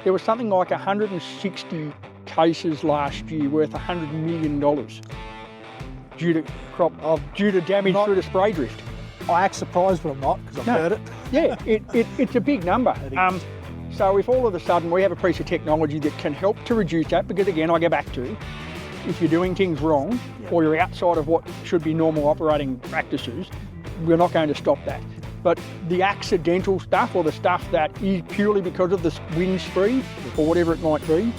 there was something like 160 cases last year worth $100 million due to damage through the spray drift. I act surprised, but I'm not, because I've heard it. Yeah, it's a big number. So if all of a sudden we have a piece of technology that can help to reduce that, because again, I go back to, if you're doing things wrong or you're outside of what should be normal operating practices, we're not going to stop that. But the accidental stuff, or the stuff that is purely because of the wind speed or whatever it might be,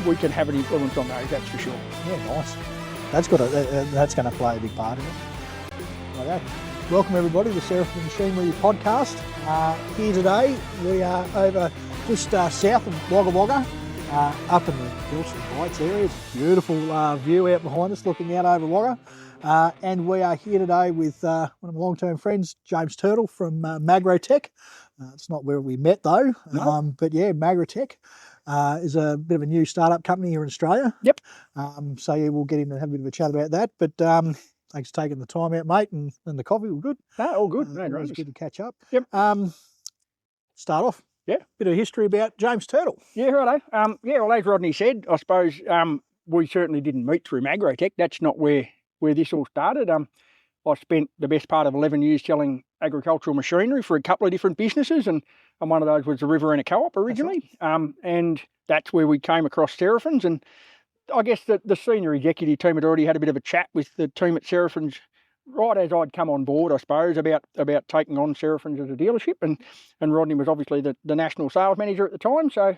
we can have an influence on those, that's for sure. Yeah, nice. That's going to play a big part in it. Okay. Welcome everybody to the Seraphim Machinery podcast. Here today we are over just south of Wagga Wagga, up in the Gilson Heights area. It's a beautiful view out behind us looking out over Wagga. And we are here today with one of my long-term friends, James Turtle from MagrowTec. It's not where we met though, no. But yeah, MagrowTec is a bit of a new startup company here in Australia. Yep. So yeah, we'll get in and have a bit of a chat about that. But thanks for taking the time out, mate, and the coffee was good. No, all good. It was good to catch up. Yep. Start off. Yeah. Bit of history about James Turtle. Yeah, righto. Well, as Rodney said, I suppose we certainly didn't meet through MagrowTec. That's not where this all started. I spent the best part of 11 years selling agricultural machinery for a couple of different businesses, and one of those was the Riverina Co-op originally. Right. And that's where we came across Seraphins, and I guess the senior executive team had already had a bit of a chat with the team at Seraphins right as I'd come on board, I suppose, about taking on Seraphins as a dealership, and Rodney was obviously the national sales manager at the time. So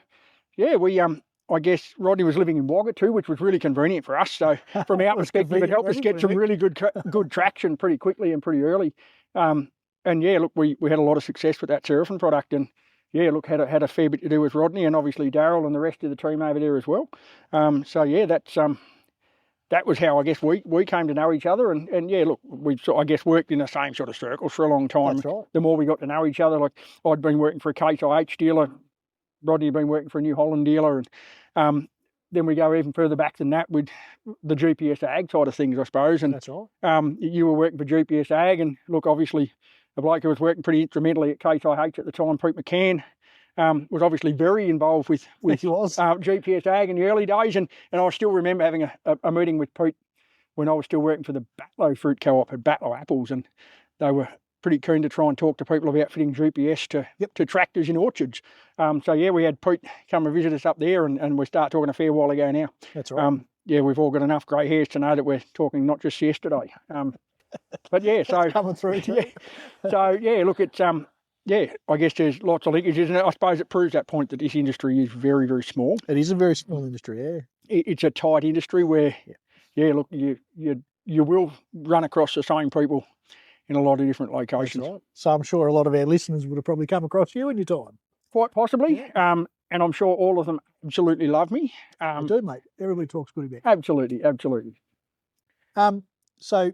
yeah, we I guess Rodney was living in Wagga too, which was really convenient for us. So from our perspective, it helped us get some really good traction pretty quickly and pretty early. And yeah, look, we had a lot of success with that Seraphim product, and yeah, look, had a fair bit to do with Rodney and obviously Darryl and the rest of the team over there as well. So yeah, that was how I guess we came to know each other, and yeah, look, we I guess worked in the same sort of circles for a long time. That's right. The more we got to know each other, like I'd been working for a Case IH dealer, Rodney had been working for a New Holland dealer, and then we go even further back than that with the GPS Ag side of things, I suppose. And that's right. You were working for GPS Ag, and look, obviously a bloke who was working pretty instrumentally at Case IH at the time, Pete McCann, was obviously very involved with GPS Ag in the early days, and I still remember having a meeting with Pete when I was still working for the Batlow Fruit Co-op at Batlow Apples, and they were pretty keen to try and talk to people about fitting GPS to tractors in orchards. So yeah, we had Pete come and visit us up there, and we start talking a fair while ago now. That's right. Yeah, we've all got enough grey hairs to know that we're talking not just yesterday. But yeah, so coming through too. Yeah. So yeah, look, it's yeah, I guess there's lots of linkages, and I suppose it proves that point that this industry is very, very small. It is a very small industry, yeah. It's a tight industry where, yeah, look, you will run across the same people in a lot of different locations. That's right. So I'm sure a lot of our listeners would have probably come across you in your time. Quite possibly, yeah. And I'm sure all of them absolutely love me. They do, mate. Everybody talks good about you. Absolutely, absolutely. So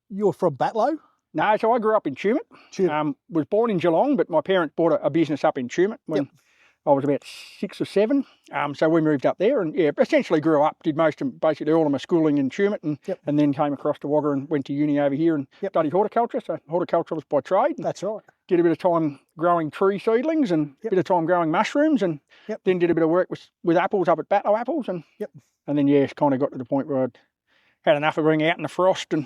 you're from Batlow? No, so I grew up in Tumut. Was born in Geelong, but my parents bought a business up in Tumut when I was about 6 or 7. So we moved up there, and yeah, essentially grew up, did basically all of my schooling in Tumut, and then came across to Wagga and went to uni over here and studied horticulture. So horticulturalist by trade. That's right. Did a bit of time growing tree seedlings and a bit of time growing mushrooms, and then did a bit of work with apples up at Batlow Apples, and then yeah, kind of got to the point where I'd had enough of being out in the frost and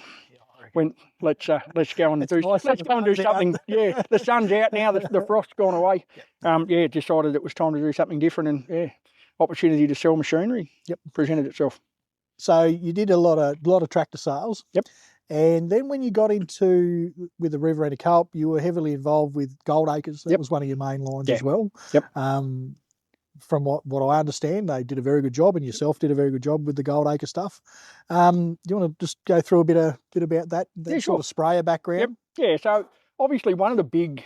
went, let's go and do something. Yeah, the sun's out now, the frost's gone away. Yeah, decided it was time to do something different, and yeah, opportunity to sell machinery presented itself. So you did a lot of tractor sales. Yep. And then when you got with the Riverina Co-op, you were heavily involved with Gold Acres. That was one of your main lines as well. Yep. From what I understand, they did a very good job, and yourself did a very good job with the Gold Acre stuff. Do you want to just go through a bit about that sort of sprayer background? Yep. Yeah, so obviously one of the big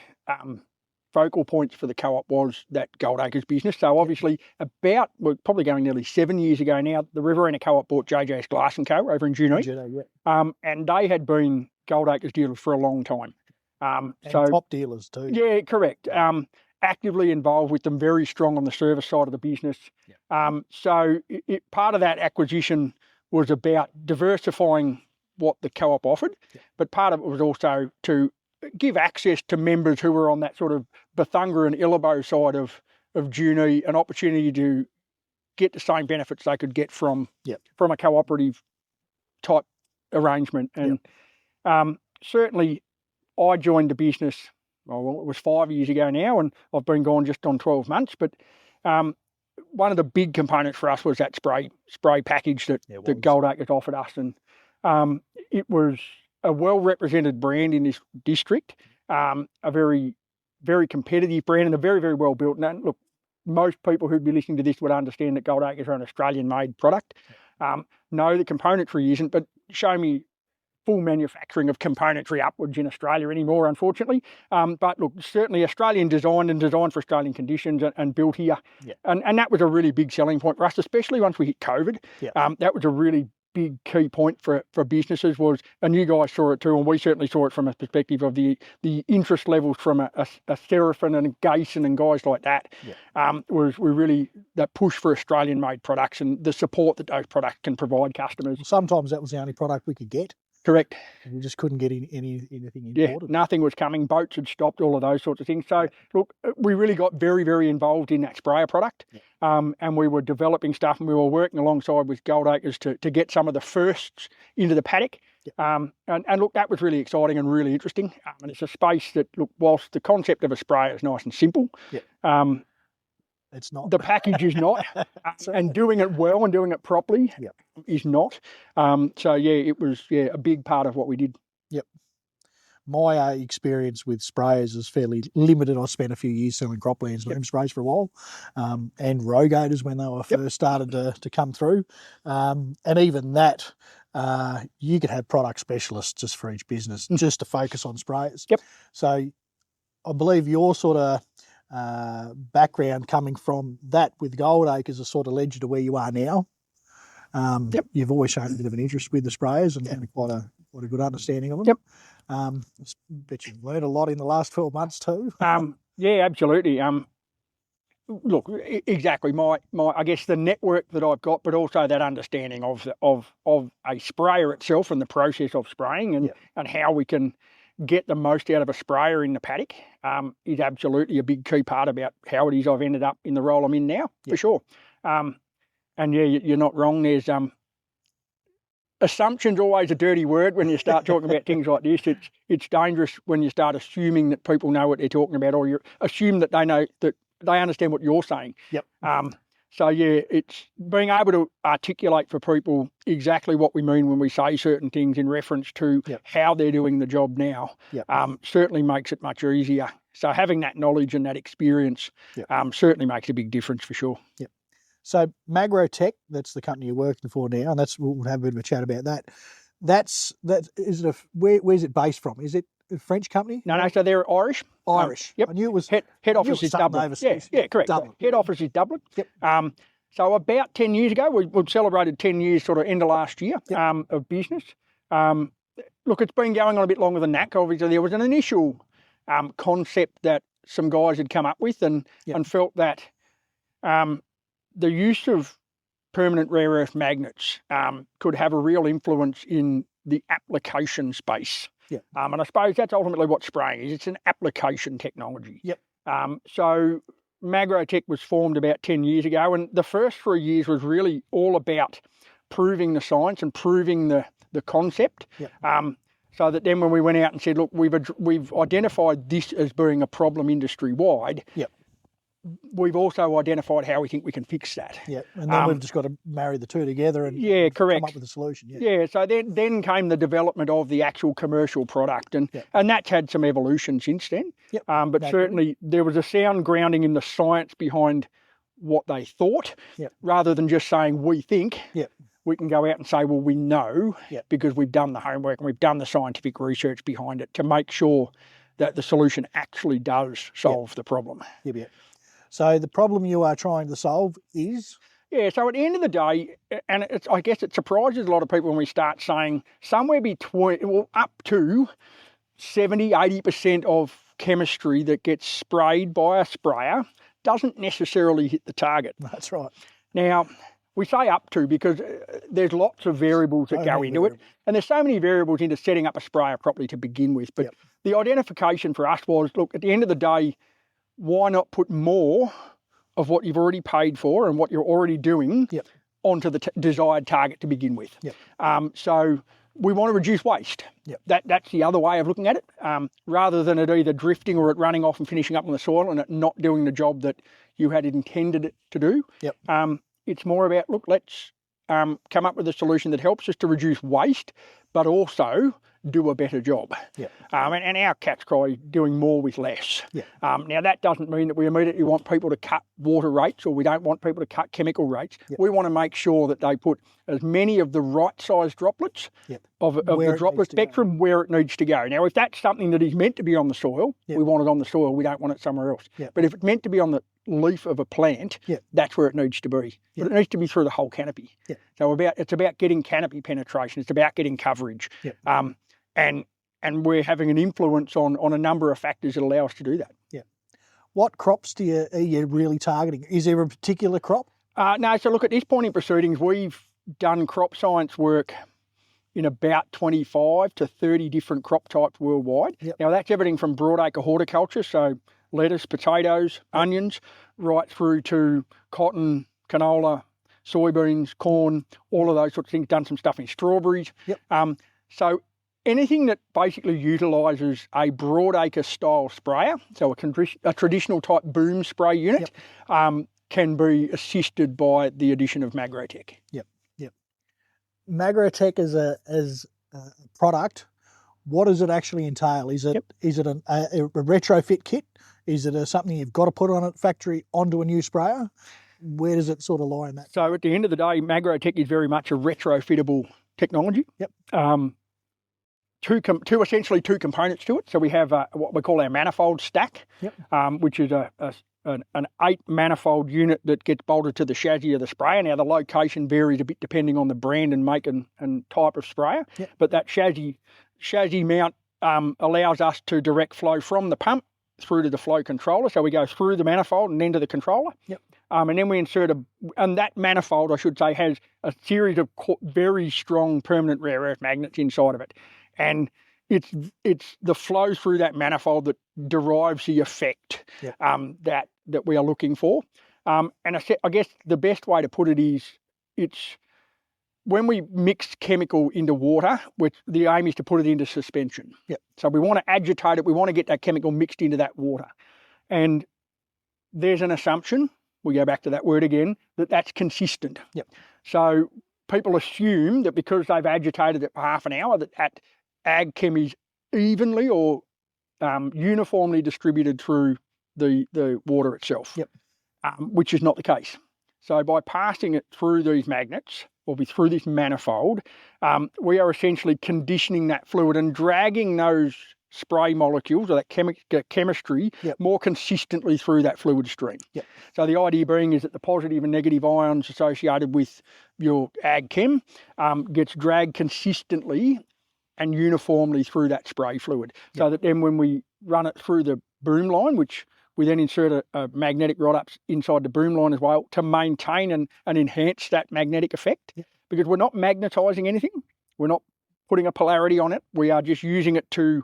focal points for the co-op was that Gold Acres business. So obviously we're probably going nearly 7 years ago now, the Riverina Co-op bought JJ's Glass & Co. over in Junee. And they had been Gold Acres dealers for a long time. And top dealers too. Yeah, correct. Actively involved with them, very strong on the service side of the business. So part of that acquisition was about diversifying what the co-op offered, but part of it was also to give access to members who were on that sort of Bethunga and Illabo side of Junie an opportunity to get the same benefits they could get from a cooperative type arrangement. And certainly I joined the business, well, it was 5 years ago now, and I've been gone just on 12 months. But one of the big components for us was that spray package that Gold Acres offered us. And it was a well-represented brand in this district, a very, very competitive brand, and a very, very well built. And look, most people who'd be listening to this would understand that Gold Acres are an Australian-made product. No, the componentry isn't, but show me full manufacturing of componentry upwards in Australia anymore, unfortunately. But look, certainly Australian designed and designed for Australian conditions and built here. And that was a really big selling point for us, especially once we hit COVID. That was a really big key point for businesses was, and you guys saw it too, and we certainly saw it from a perspective of the interest levels from a Seraphin and a Gason and guys like that, was we really, that push for Australian-made products and the support that those products can provide customers. Sometimes that was the only product we could get. Correct. And you just couldn't get anything imported. Yeah, nothing was coming. Boats had stopped, all of those sorts of things. So, look, we really got very, very involved in that sprayer product. And we were developing stuff, and we were working alongside with Gold Acres to get some of the firsts into the paddock. And look, that was really exciting and really interesting. And it's a space that, look, whilst the concept of a sprayer is nice and simple, it's not. The package is not, and doing it well and doing it properly is not. So it was a big part of what we did. My experience with sprayers is fairly limited. I spent a few years selling croplands loom sprays for a while, and rogators when they were first started to come through. And even that, you could have product specialists just for each business, just to focus on sprayers. So I believe your sort of background coming from that with Gold Acres has sort of led you to where you are now. You've always shown a bit of an interest with the sprayers and quite a good understanding of them. I bet you've learned a lot in the last 12 months too. Yeah, absolutely. Look, exactly. My I guess the network that I've got, but also that understanding of a sprayer itself and the process of spraying and how we can get the most out of a sprayer in the paddock is absolutely a big key part about how it is I've ended up in the role I'm in now, for sure. And you're not wrong. There's assumption's always a dirty word when you start talking about things like this. It's dangerous when you start assuming that people know what they're talking about, or you assume that they know, that they understand what you're saying. So it's being able to articulate for people exactly what we mean when we say certain things in reference to how they're doing the job now. Certainly makes it much easier. So having that knowledge and that experience certainly makes a big difference for sure. So MagrowTec, that's the company you're working for now, and we'll have a bit of a chat about that. Where's it based from? Is it a French company? No, so they're Irish. Irish. I knew it was head office is Dublin. Yeah, correct. Dublin. Head office is Dublin. So about 10 years ago, we celebrated 10 years sort of end of last year of business. Look, it's been going on a bit longer than that. Obviously, there was an initial concept that some guys had come up with and felt that the use of permanent rare earth magnets could have a real influence in the application space. And I suppose that's ultimately what spraying is. It's an application technology. So MagrowTec was formed about 10 years ago, and the first 3 years was really all about proving the science and proving the concept. So that then when we went out and said, look, we've identified this as being a problem industry-wide, we've also identified how we think we can fix that. And then we've just got to marry the two together and come up with a solution. So then came the development of the actual commercial product, and that's had some evolution since then. But certainly there was a sound grounding in the science behind what they thought, rather than just saying we think. We can go out and say, well, we know, because we've done the homework and we've done the scientific research behind it to make sure that the solution actually does solve the problem. So the problem you are trying to solve is? So at the end of the day, and I guess it surprises a lot of people when we start saying somewhere between, up to 70-80% of chemistry that gets sprayed by a sprayer doesn't necessarily hit the target. That's right. Now, we say up to because there's lots of variables that go into it, and there's so many variables into setting up a sprayer properly to begin with. But the identification for us was, look, at the end of the day, why not put more of what you've already paid for and what you're already doing Yep. onto the desired target to begin with. Yep. So we want to reduce waste. Yep. That's the other way of looking at it. Rather than it either drifting or it running off and finishing up on the soil and it not doing the job that you had intended it to do. Yep. It's more about, look, let's come up with a solution that helps us to reduce waste, but also do a better job. Yep. And our cat's cry doing more with less. Yep. Now, that doesn't mean that we immediately want people to cut water rates or we don't want people to cut chemical rates. Yep. We want to make sure that they put as many of the right-sized droplets Yep. of the droplet spectrum where it needs to go. Now, if that's something that is meant to be on the soil, Yep. we want it on the soil. We don't want it somewhere else. Yep. But if it's meant to be on the leaf of a plant, Yep. that's where it needs to be. Yep. But it needs to be through the whole canopy. Yep. So it's about getting canopy penetration. It's about getting coverage. Yep. And we're having an influence on a number of factors that allow us to do that. Yeah. What crops are you really targeting? Is there a particular crop? No, so look, at this point in proceedings, we've done crop science work in about 25 to 30 different crop types worldwide. Yep. Now, that's everything from broadacre horticulture, so lettuce, potatoes, onions, right through to cotton, canola, soybeans, corn, all of those sorts of things. Done some stuff in strawberries. Yep. So anything that basically utilises a broadacre style sprayer, so a traditional type boom spray unit, Yep. Can be assisted by the addition of MagrowTec. Yep. MagrowTec as a product, what does it actually entail? Is it a retrofit kit? Is it something you've got to put on at factory onto a new sprayer? Where does it sort of lie in that? So at the end of the day, MagrowTec is very much a retrofittable technology. Yep. Essentially two components to it. So we have what we call our manifold stack, Yep. Which is an 8 manifold unit that gets bolted to the chassis of the sprayer. Now the location varies a bit depending on the brand and make and type of sprayer, Yep. but that chassis mount allows us to direct flow from the pump through to the flow controller. So we go through the manifold and then to the controller. Yep. And then we insert and that manifold, I should say, has a series of very strong permanent rare earth magnets inside of it. And it's the flow through that manifold that derives the effect Yep. that we are looking for. And I guess the best way to put it is it's when we mix chemical into water, which the aim is to put it into suspension. Yep. So we want to agitate it. We want to get that chemical mixed into that water. And there's an assumption, we go back to that word again, that's consistent. Yep. So people assume that because they've agitated it for half an hour, that ag chem is evenly or uniformly distributed through the water itself, Yep. Which is not the case. So by passing it through these magnets or through this manifold, we are essentially conditioning that fluid and dragging those spray molecules or that chemistry Yep. more consistently through that fluid stream. Yep. So the idea being is that the positive and negative ions associated with your ag chem gets dragged consistently and uniformly through that spray fluid. Yep. So that then when we run it through the boom line, which we then insert a magnetic rod up inside the boom line as well to maintain and enhance that magnetic effect. Yep. Because we're not magnetising anything. We're not putting a polarity on it. We are just using it to,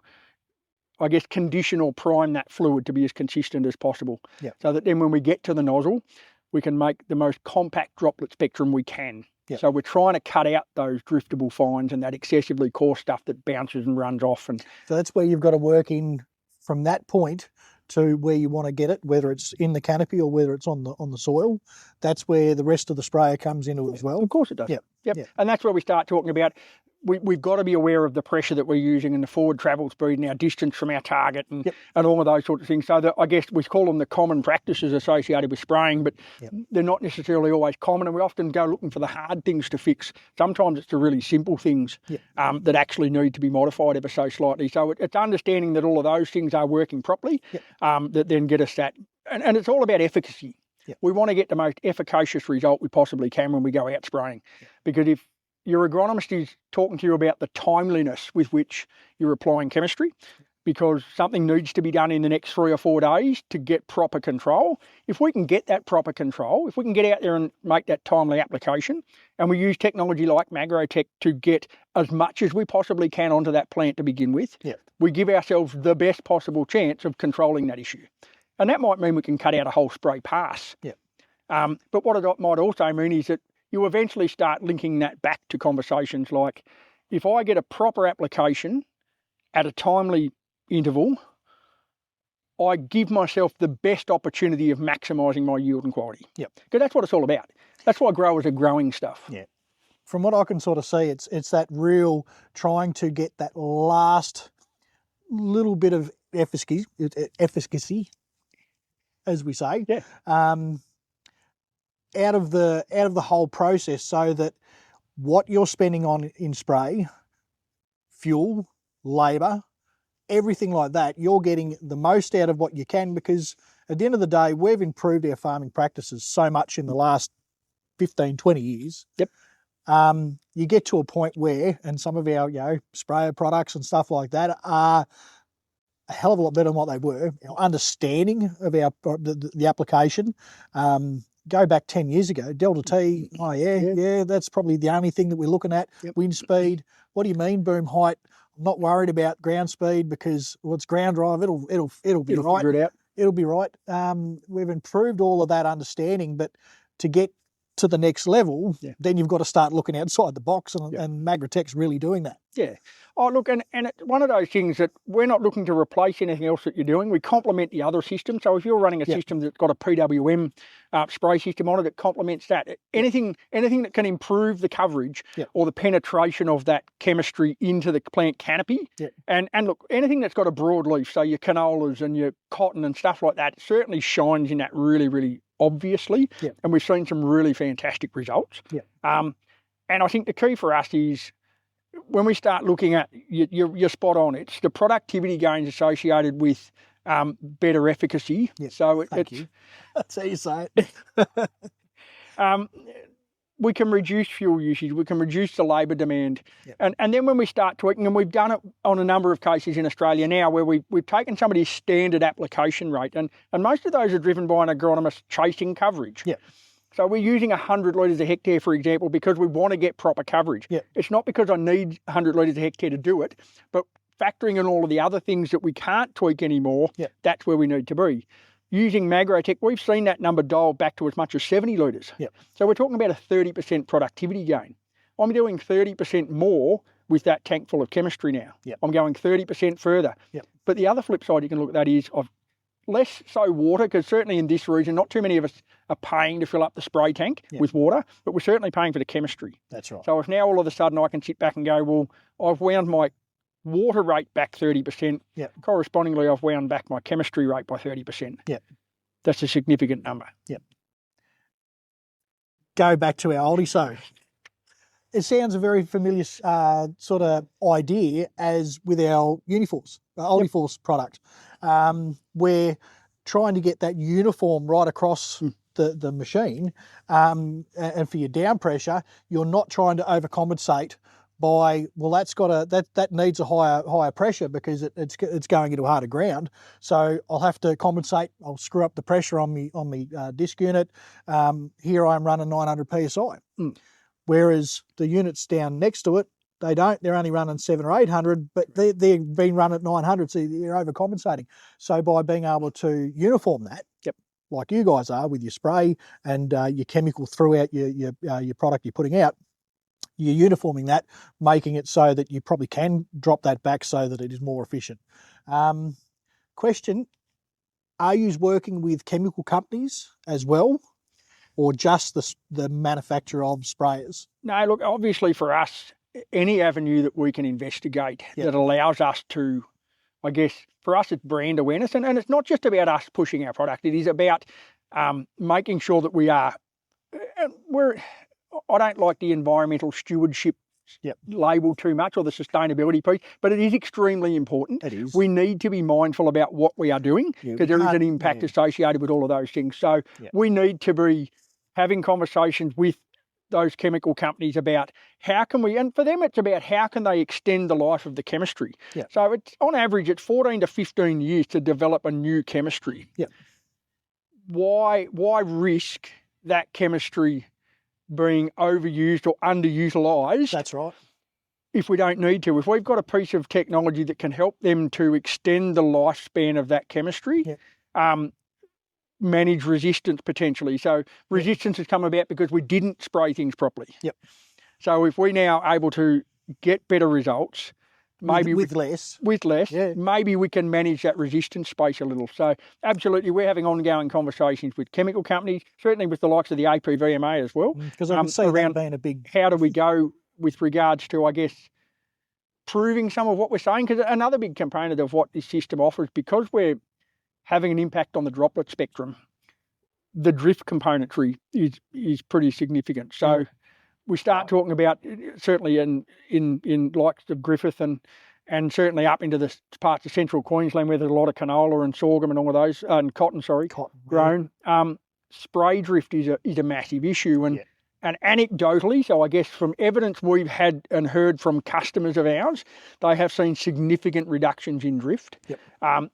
I guess, condition or prime that fluid to be as consistent as possible. Yep. So that then when we get to the nozzle, we can make the most compact droplet spectrum we can. Yep. So we're trying to cut out those driftable fines and that excessively coarse stuff that bounces and runs off. And So that's where you've got to work in from that point to where you want to get it, whether it's in the canopy or whether it's on the soil. That's where the rest of the sprayer comes into it as well. of course it does. Yep. Yep. And that's where we start talking about we've got to be aware of the pressure that we're using and the forward travel speed and our distance from our target and, Yep. and all of those sorts of things. So that I guess we call them the common practices associated with spraying, but Yep. they're not necessarily always common, and we often go looking for the hard things to fix. Sometimes it's the really simple things Yep. that actually need to be modified ever so slightly. So it's understanding that all of those things are working properly Yep. that then get us that. And it's all about efficacy. Yep. We want to get the most efficacious result we possibly can when we go out spraying. Yep. Because if your agronomist is talking to you about the timeliness with which you're applying chemistry, because something needs to be done in the next 3 or 4 days to get proper control. If we can get that proper control, if we can get out there and make that timely application, and we use technology like MagrowTec to get as much as we possibly can onto that plant to begin with, Yep. we give ourselves the best possible chance of controlling that issue. And that might mean we can cut out a whole spray pass. Yeah. But what it might also mean is that you eventually start linking that back to conversations like, if I get a proper application at a timely interval, I give myself the best opportunity of maximising my yield and quality. Yep. Because that's what it's all about. That's why growers are growing stuff. Yeah. From what I can sort of see, it's that real trying to get that last little bit of efficacy, as we say, out of the whole process, so that what you're spending on in spray, fuel, labour, everything like that, you're getting the most out of what you can, because at the end of the day, we've improved our farming practices so much in the last 15, 20 years. Yep. You get to a point where, and some of our sprayer products and stuff like that are a hell of a lot better than what they were. Our understanding of the application, go back 10 years ago, Delta T, that's probably the only thing that we're looking at. Yep. Wind speed. What do you mean boom height? I'm not worried about ground speed, because it's ground drive. It'll be right. Figure it out. It'll be right. We've improved all of that understanding, but to get to the next level, then you've got to start looking outside the box, and MagrowTec's really doing that. Yeah. Oh, look, and it's one of those things that we're not looking to replace anything else that you're doing. We complement the other system. So if you're running a system that's got a PWM spray system on it, it complements that. Anything that can improve the coverage or the penetration of that chemistry into the plant canopy. Yeah. And look, anything that's got a broad leaf, so your canolas and your cotton and stuff like that, certainly shines in that really, really obviously. Yeah. And we've seen some really fantastic results. Yeah. And I think the key for us is, when we start looking at, you're spot on, it's the productivity gains associated with better efficacy. Yep. So Thank you. That's how you say it. We can reduce fuel usage, we can reduce the labour demand. Yep. And then when we start tweaking, and we've done it on a number of cases in Australia now, where we've taken somebody's standard application rate, and most of those are driven by an agronomist chasing coverage. Yep. So we're using 100 litres a hectare, for example, because we want to get proper coverage. Yep. It's not because I need 100 litres a hectare to do it, but factoring in all of the other things that we can't tweak anymore, that's where we need to be. Using MagrowTec, we've seen that number dial back to as much as 70 litres. Yep. So we're talking about a 30% productivity gain. I'm doing 30% more with that tank full of chemistry now. Yep. I'm going 30% further. Yep. But the other flip side you can look at that is, I've less so water, because certainly in this region, not too many of us are paying to fill up the spray tank with water, but we're certainly paying for the chemistry. That's right. So if now all of a sudden I can sit back and go, well, I've wound my water rate back 30%, correspondingly I've wound back my chemistry rate by 30%. Yep. That's a significant number. Yep. Go back to our oldie so. It sounds a very familiar sort of idea as with our Uniforce, Oldie Force product. We're trying to get that uniform right across the machine, and for your down pressure, you're not trying to overcompensate by, well, that needs a higher pressure because it's going into harder ground. So I'll have to compensate. I'll screw up the pressure on me disc unit. Here I am running 900 psi. Whereas the units down next to it, they don't. They're only running 700 or 800, but they've been run at 900, so you're overcompensating. So by being able to uniform that, like you guys are with your spray and your chemical throughout your product you're putting out, you're uniforming that, making it so that you probably can drop that back so that it is more efficient. Question, are you working with chemical companies as well, or just the manufacturer of sprayers? No, look, obviously for us, any avenue that we can investigate that allows us to, I guess, for us it's brand awareness, and it's not just about us pushing our product, it is about making sure that we are, I don't like the environmental stewardship label too much, or the sustainability piece, but it is extremely important. It is. We need to be mindful about what we are doing, because there is an impact associated with all of those things. So we need to be having conversations with those chemical companies about how can we, and for them it's about how can they extend the life of the chemistry. So it's on average it's 14 to 15 years to develop a new chemistry. Why risk that chemistry being overused or underutilised? That's right. If we don't need to. If we've got a piece of technology that can help them to extend the lifespan of that chemistry, manage resistance potentially. So resistance has come about because we didn't spray things properly. Yep. So if we now are able to get better results, maybe with less, maybe we can manage that resistance space a little. So absolutely, we're having ongoing conversations with chemical companies, certainly with the likes of the APVMA as well. Because I can see around that being a big... How do we go with regards to, I guess, proving some of what we're saying? Because another big component of what this system offers, because we're having an impact on the droplet spectrum, the drift componentry is pretty significant. So we start talking about, certainly in likes of Griffith and certainly up into the parts of central Queensland where there's a lot of canola and sorghum and all of those, and cotton grown. Spray drift is a massive issue, and anecdotally, so I guess from evidence we've had and heard from customers of ours, they have seen significant reductions in drift. Yep.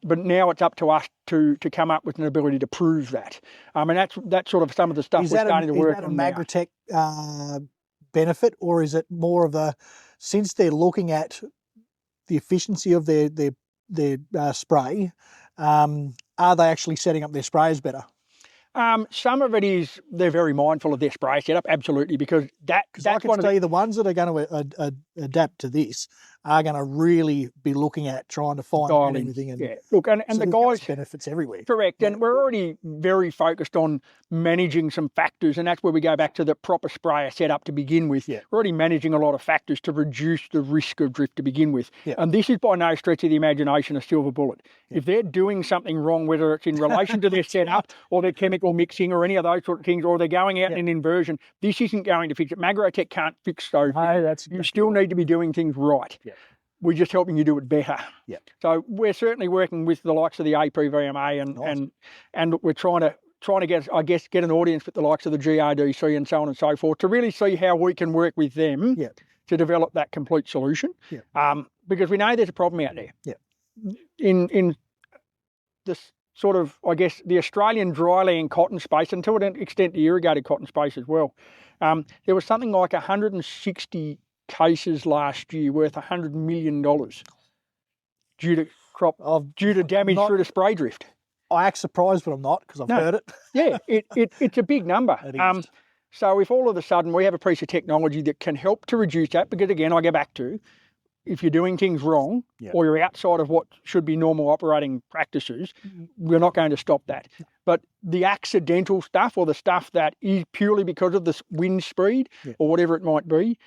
But now it's up to us to come up with an ability to prove that. And that's sort of some of the stuff we're starting to work on. Is that a MagrowTec benefit, or is it more of since they're looking at the efficiency of their spray, are they actually setting up their sprays better? Some of it is they're very mindful of their spray setup, absolutely, because that's I can tell you the ones that are going to adapt to this are going to really be looking at trying to find out everything. And look, and so the guys benefits everywhere. Correct, and we're already very focused on managing some factors, and that's where we go back to the proper sprayer setup to begin with. We're already managing a lot of factors to reduce the risk of drift to begin with, and this is by no stretch of the imagination a silver bullet. If they're doing something wrong, whether it's in relation to their setup or their chemical mixing or any of those sort of things, or they're going out in an inversion, this isn't going to fix it. MagrowTec can't fix those. No, you still need to be doing things right. We're just helping you do it better. So we're certainly working with the likes of the APVMA and we're trying to get an audience with the likes of the GRDC and so on and so forth to really see how we can work with them to develop that complete solution. Because we know there's a problem out there. In this sort of, I guess, the Australian dryland cotton space, and to an extent the irrigated cotton space as well, there was something like 160 cases last year worth $100 million due to damage through the spray drift. I act surprised, but I'm not, because I've heard it. It's a big number. So if all of a sudden we have a piece of technology that can help to reduce that, because again, I go back to, if you're doing things wrong or you're outside of what should be normal operating practices, we're not going to stop that. But the accidental stuff, or the stuff that is purely because of the wind speed or whatever it might be,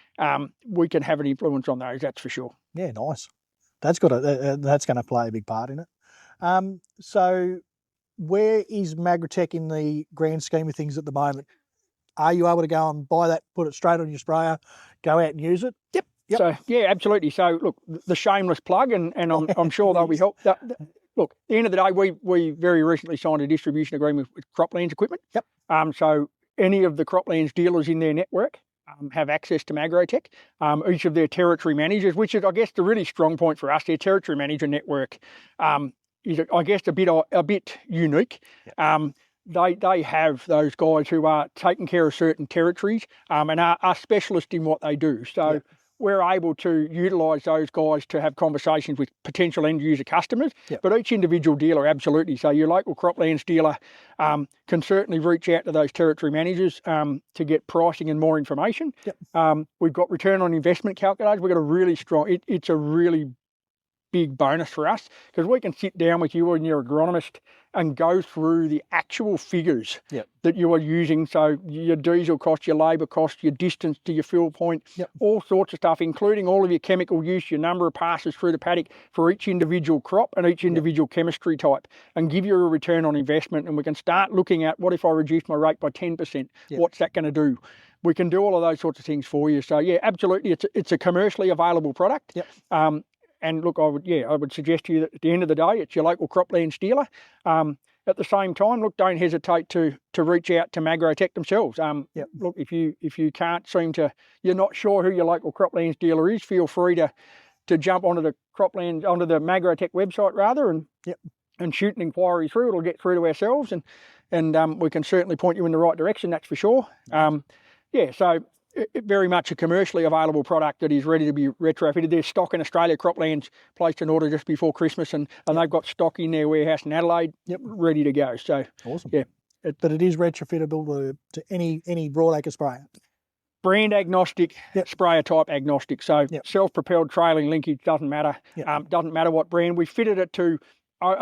we can have an influence on those, that's for sure. Yeah, nice. That's going to play a big part in it. So where is MagrowTec in the grand scheme of things at the moment? Are you able to go and buy that, put it straight on your sprayer, go out and use it? Yep. So, yeah, absolutely. So, look, the shameless plug, and I'm sure they'll be helped. Look, at the end of the day, we very recently signed a distribution agreement with Croplands Equipment. So any of the Croplands dealers in their network have access to MagrowTec. Each of their territory managers, which is, I guess, the really strong point for us, their territory manager network is, I guess, a bit unique. They have those guys who are taking care of certain territories and are specialists in what they do. So we're able to utilise those guys to have conversations with potential end user customers, but each individual dealer, absolutely. So your local Croplands dealer can certainly reach out to those territory managers to get pricing and more information. We've got return on investment calculators. We've got a really strong, it's a really big bonus for us, because we can sit down with you and your agronomist and go through the actual figures that you are using. So your diesel cost, your labour cost, your distance to your fill point, all sorts of stuff, including all of your chemical use, your number of passes through the paddock for each individual crop and each individual chemistry type, and give you a return on investment. And we can start looking at, what if I reduce my rate by 10%? What's that going to do? We can do all of those sorts of things for you. So yeah, absolutely, it's a commercially available product. And look, I would suggest to you that at the end of the day, it's your local Croplands dealer. At the same time, look, don't hesitate to reach out to MagrowTec themselves. Look, if you can't you're not sure who your local Croplands dealer is, feel free to jump onto the MagrowTec website rather, and shoot an inquiry through. It'll get through to ourselves, and we can certainly point you in the right direction. That's for sure. So very much a commercially available product that is ready to be retrofitted. There's stock in Australia. Croplands placed an order just before Christmas, and they've got stock in their warehouse in Adelaide, ready to go. So awesome. Yeah. But it is retrofittable to any broadacre sprayer. Brand agnostic, sprayer type agnostic. So self-propelled trailing linkage doesn't matter. Doesn't matter what brand. We fitted it to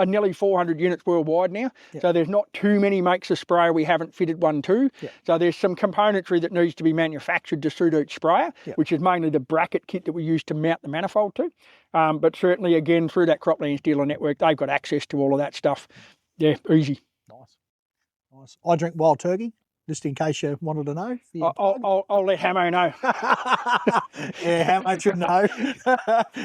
nearly 400 units worldwide now. So there's not too many makes of sprayer we haven't fitted one to. So there's some componentry that needs to be manufactured to suit each sprayer, which is mainly the bracket kit that we use to mount the manifold to. But certainly, again, through that Croplands dealer network, they've got access to all of that stuff. Yeah, easy. Nice. I drink Wild Turkey, just in case you wanted to know. I'll let Hamo know. Yeah, Hamo should know.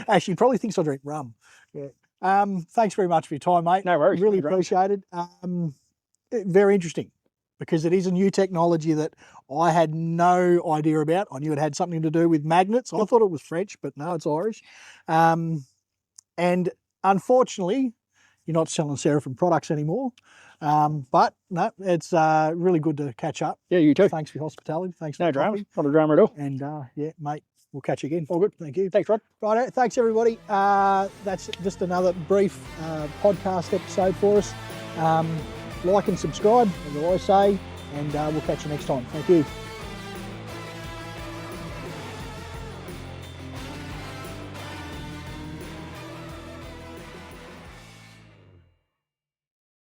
Actually, he probably thinks I drink rum. Yeah. Thanks very much for your time, mate. No worries. Really appreciate it. Very interesting, because it is a new technology that I had no idea about. I knew it had something to do with magnets. I thought it was French, but no, it's Irish. And unfortunately, you're not selling Seraphim products anymore. But no, it's really good to catch up. Yeah, you too. Thanks for your hospitality. Thanks for no dramas. Not a drama at all. And yeah, mate, we'll catch you again. All good. Thank you. Thanks, Rod. Right, thanks everybody. That's just another brief podcast episode for us. Like and subscribe, as I always say, and we'll catch you next time. Thank you.